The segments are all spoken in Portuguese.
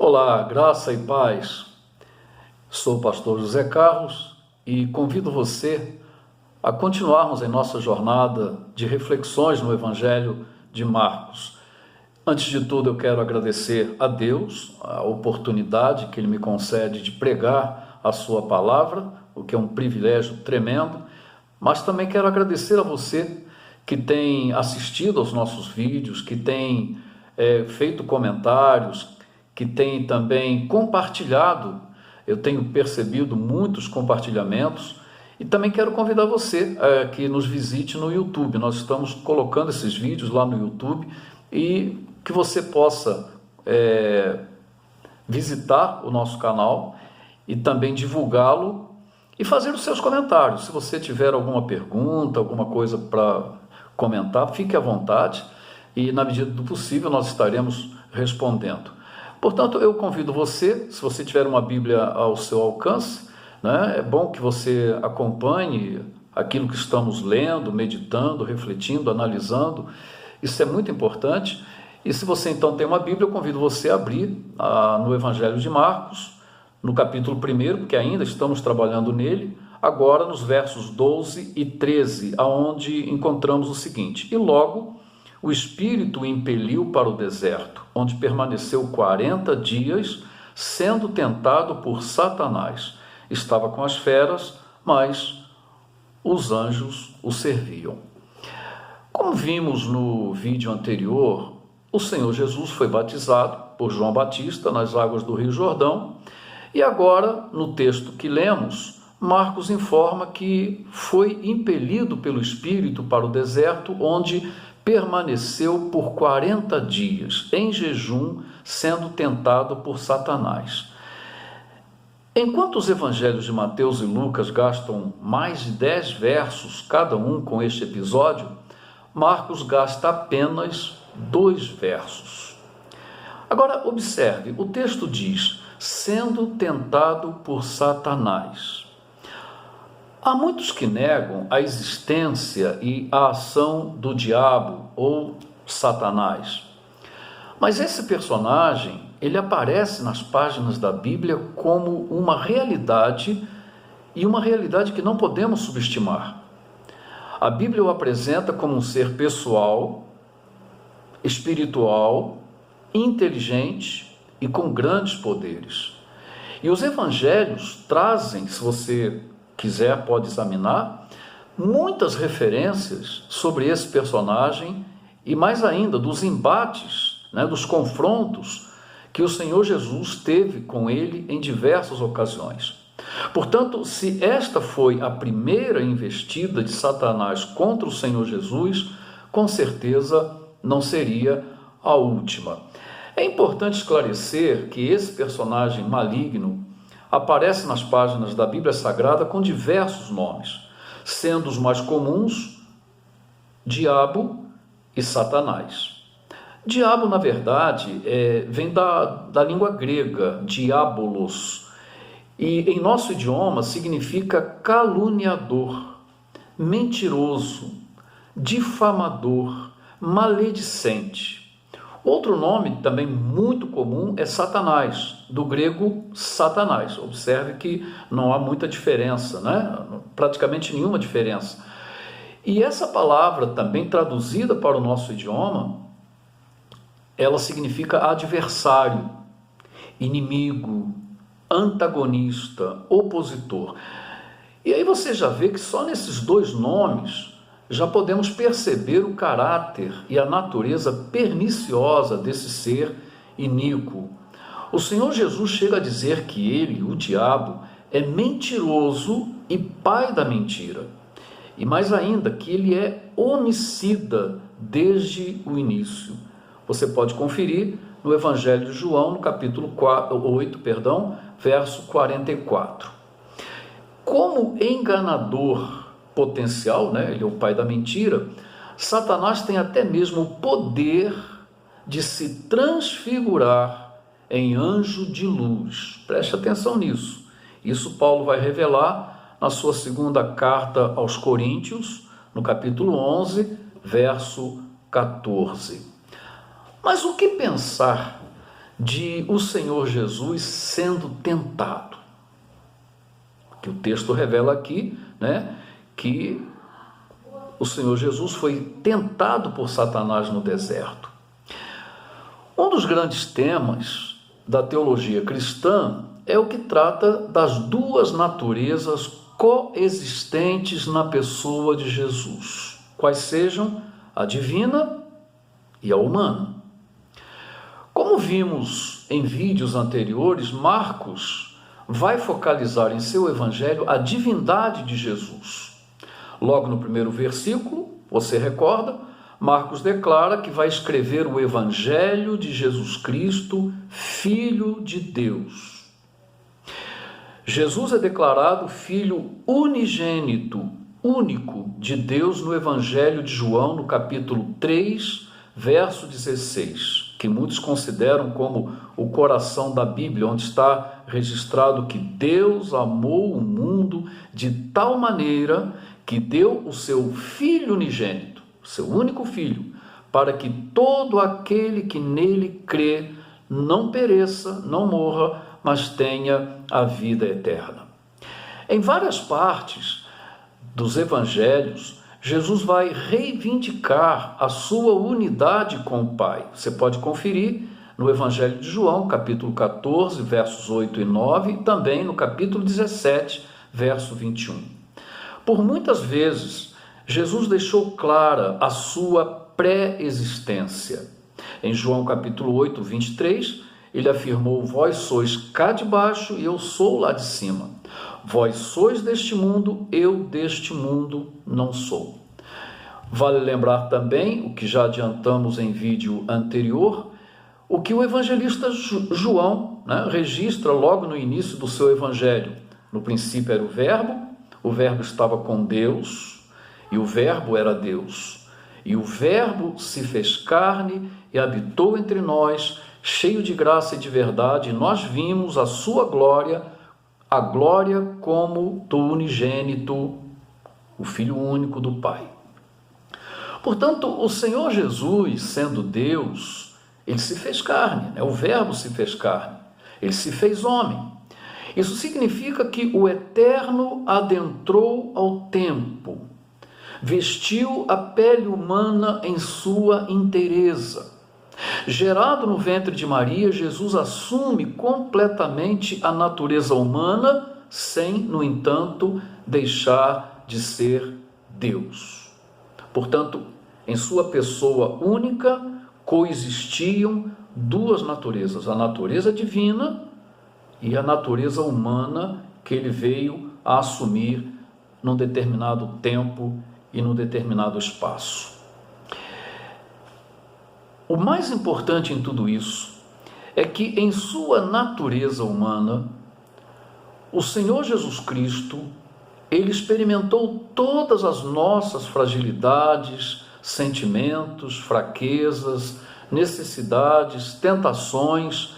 Olá, graça e paz. Sou o pastor José Carlos e convido você a continuarmos em nossa jornada de reflexões no Evangelho de Marcos. Antes de tudo, eu quero agradecer a Deus a oportunidade que Ele me concede de pregar a sua palavra, o que é um privilégio tremendo, mas também quero agradecer a você que tem assistido aos nossos vídeos, que tem feito comentários, que tem também compartilhado. Eu tenho percebido muitos compartilhamentos e também quero convidar você que nos visite no YouTube. Nós estamos colocando esses vídeos lá no YouTube e que você possa visitar o nosso canal e também divulgá-lo e fazer os seus comentários. Se você tiver alguma pergunta, alguma coisa para comentar, fique à vontade e na medida do possível nós estaremos respondendo. Portanto, eu convido você, se você tiver uma Bíblia ao seu alcance, né, é bom que você acompanhe aquilo que estamos lendo, meditando, refletindo, analisando. Isso é muito importante. E se você então tem uma Bíblia, eu convido você a abrir no Evangelho de Marcos, no capítulo 1, porque ainda estamos trabalhando nele, agora nos versos 12 e 13, aonde encontramos o seguinte: E logo o Espírito o impeliu para o deserto, onde permaneceu 40 dias, sendo tentado por Satanás. Estava com as feras, mas os anjos o serviam. Como vimos no vídeo anterior, o Senhor Jesus foi batizado por João Batista nas águas do Rio Jordão, e agora, no texto que lemos, Marcos informa que foi impelido pelo Espírito para o deserto, onde permaneceu por 40 dias, em jejum, sendo tentado por Satanás. Enquanto os evangelhos de Mateus e Lucas gastam mais de 10 versos, cada um com este episódio, Marcos gasta apenas 2 versos. Agora, observe, o texto diz, sendo tentado por Satanás. Há muitos que negam a existência e a ação do diabo ou Satanás. Mas esse personagem, ele aparece nas páginas da Bíblia como uma realidade e uma realidade que não podemos subestimar. A Bíblia o apresenta como um ser pessoal, espiritual, inteligente e com grandes poderes. E os evangelhos trazem, se você quiser, pode examinar, muitas referências sobre esse personagem e mais ainda dos embates, dos confrontos que o Senhor Jesus teve com ele em diversas ocasiões. Portanto, se esta foi a primeira investida de Satanás contra o Senhor Jesus, com certeza não seria a última. É importante esclarecer que esse personagem maligno aparece nas páginas da Bíblia Sagrada com diversos nomes, sendo os mais comuns Diabo e Satanás. Diabo, na verdade, vem da língua grega, diabolos, e em nosso idioma significa caluniador, mentiroso, difamador, maledicente. Outro nome também muito comum é Satanás, do grego Satanás. Observe que não há muita diferença, praticamente nenhuma diferença. E essa palavra, também traduzida para o nosso idioma, ela significa adversário, inimigo, antagonista, opositor. E aí você já vê que só nesses 2 nomes já podemos perceber o caráter e a natureza perniciosa desse ser iníquo. O Senhor Jesus chega a dizer que ele, o diabo, é mentiroso e pai da mentira. E mais ainda, que ele é homicida desde o início. Você pode conferir no Evangelho de João, no capítulo 8, verso 44. Como enganador potencial, ele é o pai da mentira, Satanás tem até mesmo o poder de se transfigurar em anjo de luz. Preste atenção nisso. Isso Paulo vai revelar na sua segunda carta aos Coríntios, no capítulo 11, verso 14. Mas o que pensar de o Senhor Jesus sendo tentado. Que o texto revela aqui, né, que o Senhor Jesus foi tentado por Satanás no deserto. Um dos grandes temas da teologia cristã é o que trata das duas naturezas coexistentes na pessoa de Jesus, quais sejam a divina e a humana. Como vimos em vídeos anteriores, Marcos vai focalizar em seu evangelho a divindade de Jesus. Logo no primeiro versículo, você recorda, Marcos declara que vai escrever o evangelho de Jesus Cristo, Filho de Deus. Jesus é declarado Filho unigênito, único de Deus no evangelho de João, no capítulo 3, verso 16, que muitos consideram como o coração da Bíblia, onde está registrado que Deus amou o mundo de tal maneira que deu o seu Filho unigênito, seu único Filho, para que todo aquele que nele crê não pereça, não morra, mas tenha a vida eterna. Em várias partes dos evangelhos, Jesus vai reivindicar a sua unidade com o Pai. Você pode conferir no Evangelho de João, capítulo 14, versos 8 e 9, e também no capítulo 17, verso 21. Por muitas vezes, Jesus deixou clara a sua pré-existência. Em João capítulo 8, 23, ele afirmou: vós sois cá de baixo e eu sou lá de cima. Vós sois deste mundo, eu deste mundo não sou. Vale lembrar também, o que já adiantamos em vídeo anterior, o que o evangelista João, registra logo no início do seu evangelho. No princípio era o verbo estava com Deus, e o verbo era Deus. E o verbo se fez carne e habitou entre nós, cheio de graça e de verdade, e nós vimos a sua glória, a glória como do unigênito, o Filho único do Pai. Portanto, o Senhor Jesus, sendo Deus, ele se fez carne, o verbo se fez carne, ele se fez homem. Isso significa que o Eterno adentrou ao tempo, vestiu a pele humana em sua inteireza. Gerado no ventre de Maria, Jesus assume completamente a natureza humana, sem, no entanto, deixar de ser Deus. Portanto, em sua pessoa única, coexistiam duas naturezas, a natureza divina e a natureza humana que ele veio a assumir num determinado tempo e num determinado espaço. O mais importante em tudo isso é que em sua natureza humana, o Senhor Jesus Cristo, ele experimentou todas as nossas fragilidades, sentimentos, fraquezas, necessidades, tentações,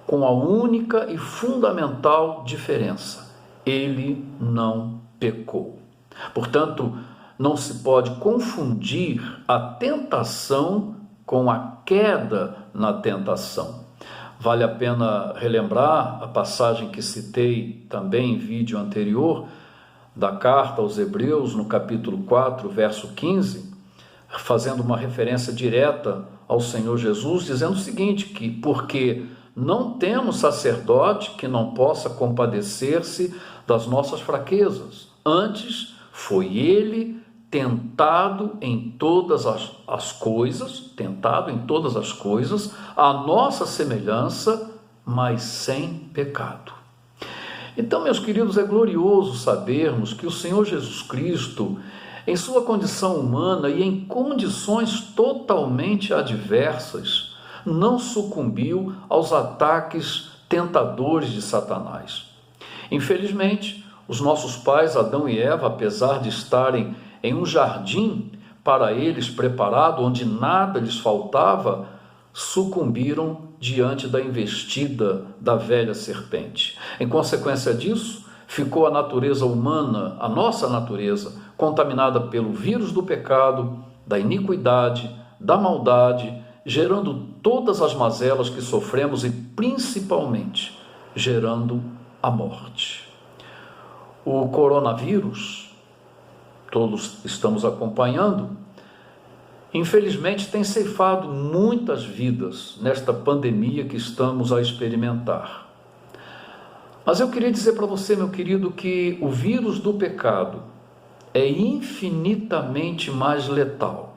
com a única e fundamental diferença: ele não pecou. Portanto, não se pode confundir a tentação com a queda na tentação. Vale a pena relembrar a passagem que citei também em vídeo anterior, da carta aos Hebreus, no capítulo 4, verso 15, fazendo uma referência direta ao Senhor Jesus, dizendo o seguinte, que porque não temos sacerdote que não possa compadecer-se das nossas fraquezas, antes foi ele tentado em todas as coisas, à nossa semelhança, mas sem pecado. Então, meus queridos, é glorioso sabermos que o Senhor Jesus Cristo, em sua condição humana e em condições totalmente adversas, não sucumbiu aos ataques tentadores de Satanás. Infelizmente, os nossos pais, Adão e Eva, apesar de estarem em um jardim para eles preparado, onde nada lhes faltava, sucumbiram diante da investida da velha serpente. Em consequência disso, ficou a natureza humana, a nossa natureza, contaminada pelo vírus do pecado, da iniquidade, da maldade gerando todas as mazelas que sofremos e principalmente gerando a morte. O coronavírus, todos estamos acompanhando, infelizmente tem ceifado muitas vidas nesta pandemia que estamos a experimentar. Mas eu queria dizer para você, meu querido, que o vírus do pecado é infinitamente mais letal,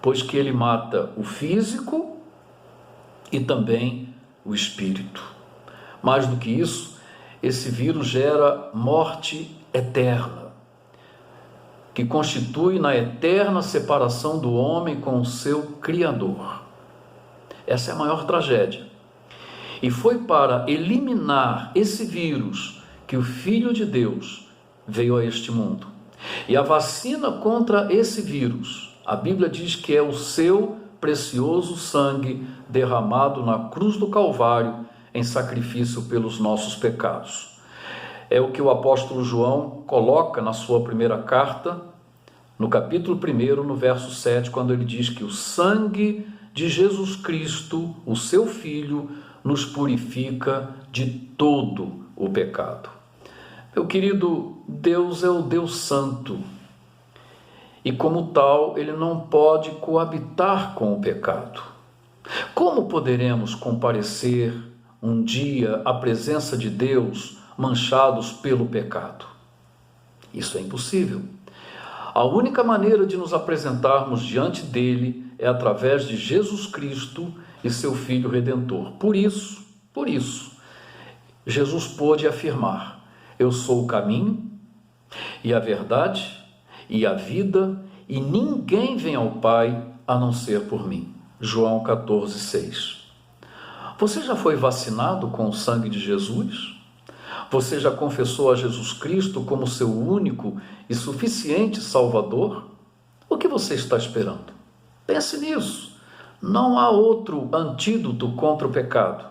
pois que ele mata o físico e também o espírito. Mais do que isso, esse vírus gera morte eterna, que constitui na eterna separação do homem com o seu Criador. Essa é a maior tragédia. E foi para eliminar esse vírus que o Filho de Deus veio a este mundo. E a vacina contra esse vírus, a Bíblia diz que é o seu precioso sangue derramado na cruz do Calvário em sacrifício pelos nossos pecados. É o que o apóstolo João coloca na sua primeira carta, no capítulo 1, no verso 7, quando ele diz que o sangue de Jesus Cristo, o seu Filho, nos purifica de todo o pecado. Meu querido, Deus é o Deus Santo e, como tal, ele não pode coabitar com o pecado. Como poderemos comparecer um dia à presença de Deus manchados pelo pecado? Isso é impossível. A única maneira de nos apresentarmos diante dele é através de Jesus Cristo e seu Filho Redentor. Por isso, Jesus pôde afirmar: eu sou o caminho e a verdade e a vida, e ninguém vem ao Pai a não ser por mim. João 14,6. Você já foi vacinado com o sangue de Jesus? Você já confessou a Jesus Cristo como seu único e suficiente Salvador? O que você está esperando? Pense nisso. Não há outro antídoto contra o pecado.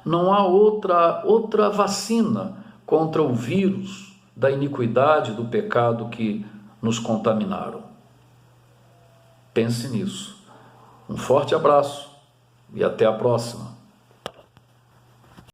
Não há outra vacina contra o vírus da iniquidade, do pecado que nos contaminaram. Pense nisso. Um forte abraço e até a próxima.